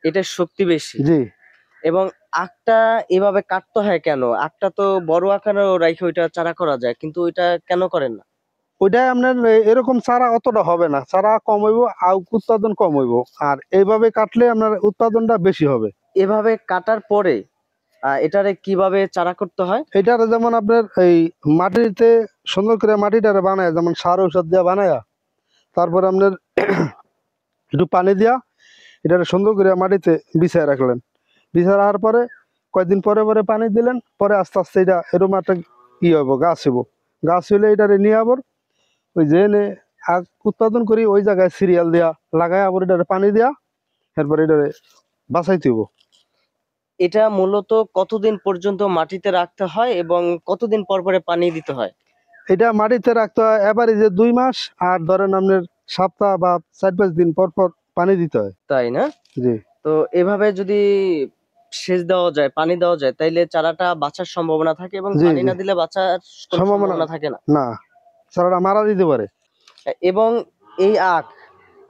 এটার শক্তি বেশি। জি। এবং আখটা এভাবে কাটতে হয় কেন? আখটা তো বড় আকারেও রাইখে ওইটা চারা করা যায়, কিন্তু ওইটা কেন করেন না? ওইটাই আপনার এরকম চারা অতটা হবে না, চারা কম হইব আর উৎপাদন কম হইব। আর এইভাবে কাটলে আপনার উৎপাদনটা বেশি হবে। এভাবে কাটার পরে এটারে কিভাবে চারা করতে হয়? এটার যেমন আপনার এই মাটিতে সুন্দর করে মাটিটারে বানায়, যেমন সার ঔষধ দিয়া বানায়া, তারপরে আপনার একটু পানি দিয়া এটারে সুন্দর করে মাটিতে বিছায় রাখলেন। বিছায় রাখার পরে কয়েকদিন পরে পরে পানি দিলেন, পরে আস্তে আস্তে এটা এরকম একটা হইব, গাছ হইব। গাছ হইলে এটারে নিয়ে আবার ওই যে আখ উৎপাদন করি ওই জায়গায় সিরিয়াল দিয়া লাগায় আবার এটারে পানি দিয়া এরপরে এটারে বাঁচাইতে হইব। এটা মূলত কতদিন পর্যন্ত মাটিতে রাখতে হয় এবং কতদিন পর পরে পানি দিতে হয়? এটা মাটিতে রাখতে হয় এবারে যে 2 মাস, আর ধরেন আপনার সপ্তাহ বা 4-5 দিন পর পর পানি দিতে হয়। তাই না? জি। তো এভাবে যদি সেচ দেওয়া যায়, পানি দেওয়া যায়, তাইলে চারাটা বাঁচার সম্ভাবনা থাকে এবং জি পানি জি না দিলে বাঁচার কোনো সম্ভাবনা সম্ভাবনা থাকে না। না, চারাটা মারা দিতে পারে। এবং এই আখ,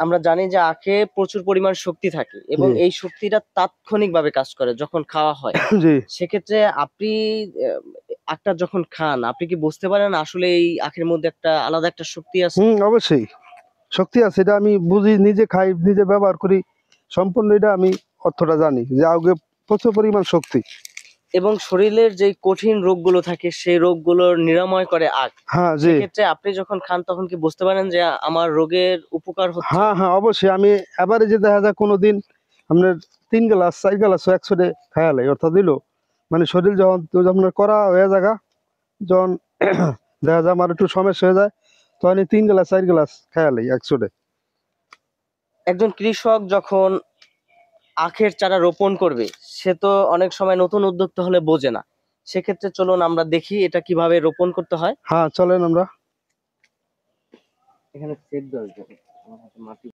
আমরা জানি যে আখে প্রচুর পরিমাণ শক্তি থাকে এবং জি এই শক্তিটা তাৎক্ষণিকভাবে কাজ করে যখন খাওয়া হয়। জি। সেক্ষেত্রে আপনি আহ, আখটা যখন খান, আপনি কি বুঝতে পারেন আসলে এই আখের মধ্যে একটা আলাদা একটা শক্তি আছে? অবশ্যই শক্তি আছে, এটা আমি বুঝি, নিজে খাই, নিজে ব্যবহার করি, সম্পূর্ণ এটা আমি অর্থটা জানি যে আগে প্রচুর পরিমাণ শক্তি। এবং শরীরের যে কঠিন রোগগুলো থাকে সেই রোগগুলোর নিরাময় করে আখ। হ্যাঁ জি। সেক্ষেত্রে আপনি যখন খান তখন কি বুঝতে পারেন যে আমার রোগের উপকার হচ্ছে? হ্যাঁ হ্যাঁ অবশ্যই, আমি এবারে যে দেখা যায় কোনোদিন আপনার 3 গ্লাস 4 গ্লাস একসাথে খায়ালাই, অর্থাৎ দিল মানে শরীর যখন যখন করা হয়ে জায়গা, যখন দেখা যায় আমার একটু সমস্যা হয়ে যায়, তখন 3 গ্লাস 4 গ্লাস খায়ালাই একসাথে। একজন কৃষক যখন আখের চারা রোপণ করবে, সে তো অনেক সময় নতুন উদ্যোক্তা হলে বোঝে না। সেক্ষেত্রে চলুন আমরা দেখি এটা কিভাবে রোপণ করতে হয়। হ্যাঁ চলেন আমরা। এখানে সেট দেওয়া যাবে। আমার হাতে মাটি